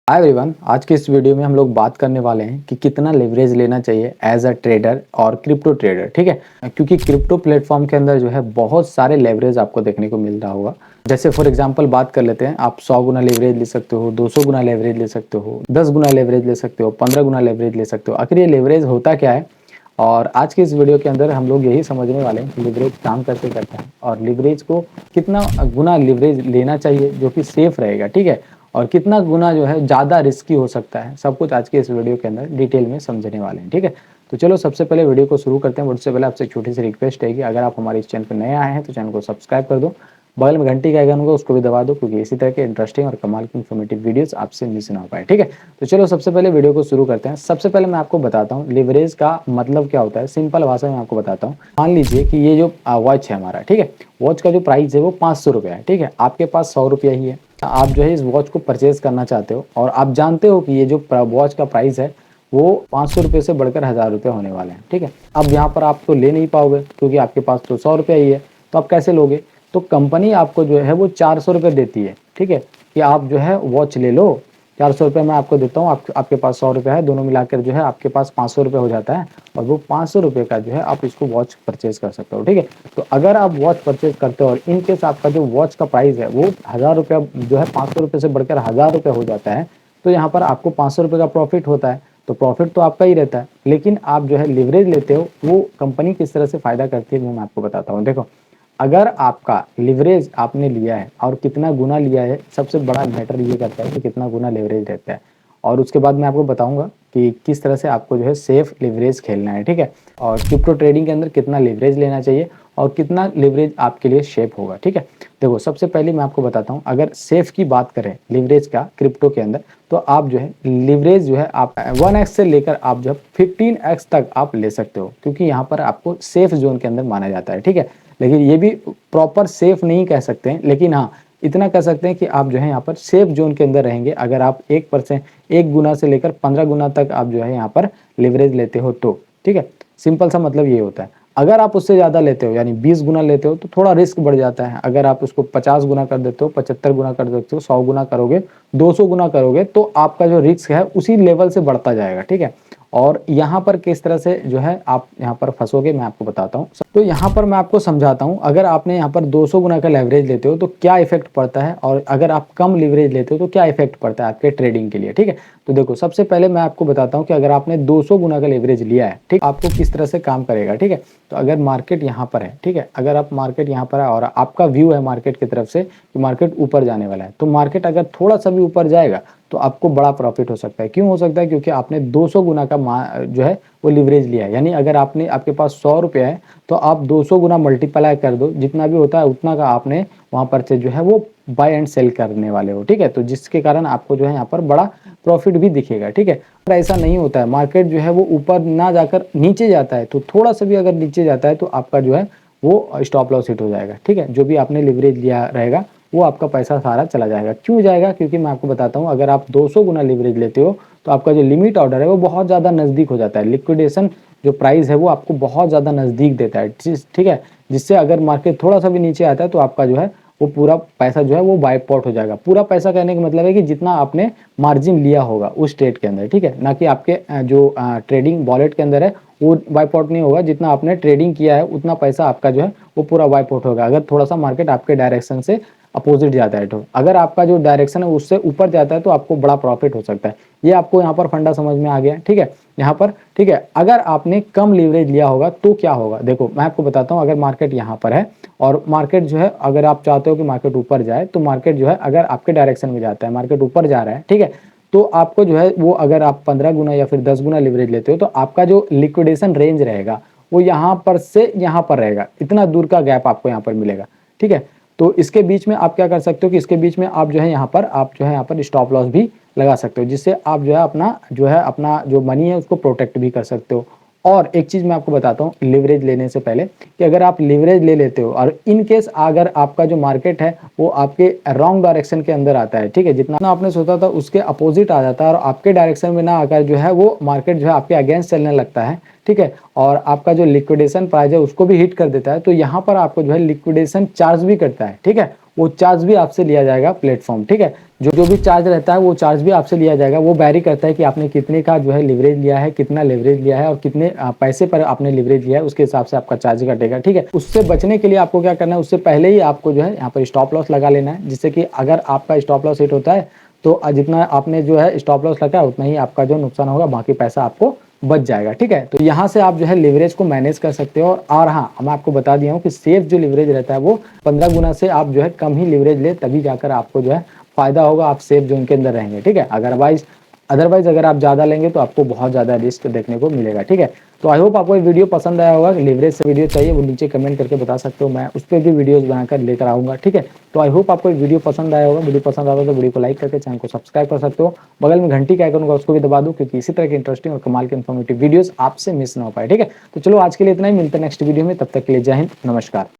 Hi everyone, आज के इस वीडियो में हम लोग बात करने वाले हैं कि कितना लेवरेज लेना चाहिए एज अ ट्रेडर और क्रिप्टो ट्रेडर। ठीक है, क्योंकि क्रिप्टो प्लेटफॉर्म के अंदर जो है बहुत सारे लेवरेज आपको देखने को मिल रहा होगा। जैसे फॉर एग्जांपल बात कर लेते हैं, आप 100 गुना लेवरेज ले सकते हो, 200 गुना लेवरेज ले सकते हो, 10 गुना लेवरेज ले सकते हो, 15 गुना लेवरेज ले सकते हो। आखिर ये लेवरेज होता क्या है? और आज के इस वीडियो के अंदर हम लोग यही समझने वाले हैं कि लिवरेज काम कैसे करता है और लिवरेज को कितना गुना लिवरेज लेना चाहिए जो कि सेफ रहेगा। ठीक है, और कितना गुना जो है ज़्यादा रिस्की हो सकता है, सब कुछ आज के इस वीडियो के अंदर डिटेल में समझने वाले हैं। ठीक है, तो चलो सबसे पहले वीडियो को शुरू करते हैं। उससे पहले आपसे एक छोटी सी रिक्वेस्ट है कि अगर आप हमारे इस चैनल पर नए आए हैं तो चैनल को सब्सक्राइब कर दो, बगल में घंटी का आइकन होगा उसको भी दबा दो, क्योंकि इसी तरह के इंटरेस्टिंग और कमाल की इन्फॉर्मेटिव वीडियोस आपसे मिस ना हो पाए। ठीक है, तो चलो सबसे पहले वीडियो को शुरू करते हैं। सबसे पहले मैं आपको बताता हूँ लिवरेज का मतलब क्या होता है। सिंपल भाषा में आपको बताता हूँ। मान लीजिए कि ये जो वॉच है हमारा, ठीक है, वॉच का जो प्राइस है वो 500 रुपया है। ठीक है, आपके पास 100 रुपया ही है। आप जो है इस वॉच को परचेज करना चाहते हो और आप जानते हो कि ये जो वॉच का प्राइस है वो 500 रुपये से बढ़कर 1000 रुपये होने वाले हैं। ठीक है, अब यहाँ पर आप तो ले नहीं पाओगे क्योंकि आपके पास तो 100 रुपया ही है, तो आप कैसे लोगे? तो कंपनी आपको जो है वो 400 रुपये देती है। ठीक है, कि आप जो है वॉच ले लो, 400 रुपये मैं आपको देता हूँ, आपके पास 100 रुपया है, दोनों मिलाकर जो है आपके पास 500 रुपये हो जाता है और वो 500 रुपये का जो है आप इसको वॉच परचेज कर सकते हो। ठीक है, तो अगर आप वॉच परचेज करते हो और इन केस आपका जो वॉच का प्राइस है वो 1000 रुपया जो है 500 रुपये से बढ़कर 1000 रुपये हो जाता है, तो यहाँ पर आपको 500 रुपये का प्रॉफिट होता है। तो प्रॉफिट तो आपका ही रहता है, लेकिन आप जो है लिवरेज लेते हो, वो कंपनी किस तरह से फायदा करती है वो मैं आपको बताता हूँ। देखो, अगर आपका लिवरेज आपने लिया है और कितना गुना लिया है, सबसे बड़ा मैटर ये करता है कि कितना गुना लिवरेज रहता है। और उसके बाद मैं आपको बताऊंगा कि किस तरह से आपको जो है सेफ लिवरेज खेलना है। ठीक है, और क्रिप्टो ट्रेडिंग के अंदर कितना लिवरेज लेना चाहिए और कितना लिवरेज आपके लिए सेफ होगा। ठीक है, देखो सबसे पहले मैं आपको बताता हूँ, अगर सेफ की बात करें लिवरेज का क्रिप्टो के अंदर, तो आप जो है लिवरेज जो है आप 1x से लेकर आप जो है 15x तक आप ले सकते हो, क्योंकि यहाँ पर आपको सेफ जोन के अंदर माना जाता है। ठीक है, लेकिन ये भी प्रॉपर सेफ नहीं कह सकते हैं, लेकिन हाँ इतना कह सकते हैं कि आप जो है यहाँ पर सेफ जोन के अंदर रहेंगे अगर आप 1% 1 गुना से लेकर 15 गुना तक आप जो है यहाँ पर लिवरेज लेते हो तो। ठीक है, सिंपल सा मतलब ये होता है। अगर आप उससे ज़्यादा लेते हो यानी 20 गुना लेते हो तो थोड़ा रिस्क बढ़ जाता है। अगर आप उसको 50 गुना कर देते हो, 75 गुना कर देते हो, 100 गुना करोगे, 200 गुना करोगे, तो आपका जो रिस्क है उसी लेवल से बढ़ता जाएगा। ठीक है, और यहाँ पर किस तरह से जो है आप यहाँ पर फंसोगे मैं आपको बताता हूँ। तो यहाँ पर मैं आपको समझाता हूँ, अगर आपने यहाँ पर 200 गुना का लेवरेज लेते हो तो क्या इफेक्ट पड़ता है, और अगर आप कम लिवरेज लेते हो तो क्या इफेक्ट पड़ता है आपके ट्रेडिंग के लिए। ठीक है, तो देखो सबसे पहले मैं आपको बताता हूँ कि अगर आपने 200 गुना का लेवरेज लिया है, ठीक, आपको किस तरह से काम करेगा। ठीक है, तो अगर मार्केट यहाँ पर है, ठीक है, अगर आप मार्केट यहाँ पर है और आपका व्यू है मार्केट की तरफ से कि मार्केट ऊपर जाने वाला है, तो मार्केट अगर थोड़ा सा भी ऊपर जाएगा तो आपको बड़ा प्रॉफिट हो सकता है। क्यों हो सकता है? क्योंकि आपने 200 गुना का जो है वो लिवरेज लिया है। यानी अगर आपने आपके पास 100 रुपया है तो आप 200 गुना मल्टीप्लाई कर दो, जितना भी होता है उतना का आपने वहाँ पर से जो है वो बाय एंड सेल करने वाले हो। ठीक है, तो जिसके कारण आपको जो है यहाँ पर बड़ा प्रॉफिट भी दिखेगा। ठीक है, अगर ऐसा नहीं होता है, मार्केट जो है वो ऊपर ना जाकर नीचे जाता है, तो थोड़ा सा भी अगर नीचे जाता है तो आपका जो है वो स्टॉप लॉस हिट हो जाएगा। ठीक है, जो भी आपने लिवरेज लिया रहेगा वो आपका पैसा सारा चला जाएगा। क्यों जाएगा? क्योंकि मैं आपको बताता हूँ, अगर आप 200 गुना लिवरेज लेते हो तो आपका जो लिमिट ऑर्डर है वो बहुत ज़्यादा नज़दीक हो जाता है। लिक्विडेशन जो प्राइस है वो आपको बहुत ज़्यादा नज़दीक देता है। ठीक है, जिससे अगर मार्केट थोड़ा सा भी नीचे आता है तो आपका जो है वो पूरा पैसा जो है वो वाइप आउट हो जाएगा। पूरा पैसा कहने का मतलब है कि जितना आपने मार्जिन लिया होगा उस ट्रेड के अंदर, ठीक है, ना कि आपके जो ट्रेडिंग वॉलेट के अंदर है वो वाइप आउट नहीं होगा। जितना आपने ट्रेडिंग किया है उतना पैसा आपका जो है वो पूरा वाइप आउट होगा, अगर थोड़ा सा मार्केट आपके डायरेक्शन से अपोजिट जाता है। तो अगर आपका जो डायरेक्शन है उससे ऊपर जाता है तो आपको बड़ा प्रॉफिट हो सकता है। ये आपको यहाँ पर फंडा समझ में आ गया। ठीक है, यहाँ पर ठीक है, अगर आपने कम लीवरेज लिया होगा तो क्या होगा? देखो मैं आपको बताता हूँ, अगर मार्केट यहाँ पर है और मार्केट जो है, अगर आप चाहते हो कि मार्केट ऊपर जाए, तो मार्केट जो है अगर आपके डायरेक्शन में जाता है, मार्केट ऊपर जा रहा है, ठीक है, तो आपको जो है वो अगर आप 15 गुना या फिर 10 गुना लिवरेज लेते हो तो आपका जो लिक्विडेशन रेंज रहेगा वो यहाँ पर से यहाँ पर रहेगा, इतना दूर का गैप आपको यहाँ पर मिलेगा। ठीक है, तो इसके बीच में आप क्या कर सकते हो कि इसके बीच में आप जो है यहाँ पर स्टॉप लॉस भी लगा सकते हो, जिससे आप जो है अपना जो मनी है उसको प्रोटेक्ट भी कर सकते हो। और एक चीज़ मैं आपको बताता हूँ लिवरेज लेने से पहले, कि अगर आप लिवरेज ले लेते हो और इन केस अगर आपका जो मार्केट है वो आपके रॉन्ग डायरेक्शन के अंदर आता है, ठीक है, जितना आपने सोचा था उसके अपोजिट आ जाता है और आपके डायरेक्शन में ना आकर जो है वो मार्केट जो है आपके अगेंस्ट चलने लगता है, ठीक है, और आपका जो लिक्विडेशन प्राइस है उसको भी हिट कर देता है, तो यहाँ पर आपको जो है लिक्विडेशन चार्ज भी करता है। ठीक है, वो चार्ज भी आपसे लिया जाएगा प्लेटफॉर्म, ठीक है। जो जो भी चार्ज रहता है वो चार्ज भी आपसे लिया जाएगा। वो वैरी करता है कि आपने कितने का जो है लिवरेज लिया है, कितना लिवरेज लिया है और कितने पैसे पर आपने लिवरेज लिया है, उसके हिसाब से आपका चार्ज कटेगा, ठीक है। उससे बचने के लिए आपको क्या करना है, उससे पहले ही आपको जो है यहाँ पर स्टॉप लॉस लगा लेना है, जिससे कि अगर आपका स्टॉप लॉस हिट होता है तो जितना आपने जो है स्टॉप लॉस लगाया उतना ही आपका जो नुकसान होगा, बाकी पैसा आपको बच जाएगा, ठीक है। तो यहाँ से आप जो है लिवरेज को मैनेज कर सकते हो। और हाँ, मैं आपको बता दिया हूँ कि सेफ जो लिवरेज रहता है वो 15 गुना से आप जो है कम ही लिवरेज ले, तभी जाकर आपको जो है फायदा होगा, आप सेफ जोन के अंदर रहेंगे, ठीक है। अदरवाइज अगर आप ज़्यादा लेंगे तो आपको बहुत ज़्यादा रिस्क देखने को मिलेगा, ठीक है। तो आई होप आपको ये वीडियो पसंद आया होगा। लिवरेज से वीडियो चाहिए वो नीचे कमेंट करके बता सकते हो, मैं उस पर भी वीडियोस बनाकर लेकर आऊँगा, ठीक है। तो आई होप आपको ये वीडियो पसंद आया होगा। वीडियो पसंद आता है तो वीडियो को लाइक करके चैनल को सब्सक्राइब कर सकते हो। बगल में घंटी का आइकन होगा उसको भी दबा दो, क्योंकि इसी तरह के इंटरेस्टिंग और कमाल के इन्फॉर्मेटिव वीडियोस आपसे मिस ना हो पाए, ठीक है। तो चलो आज के लिए इतना ही, मिलते हैं नेक्स्ट वीडियो में, तब तक के लिए जय हिंद, नमस्कार।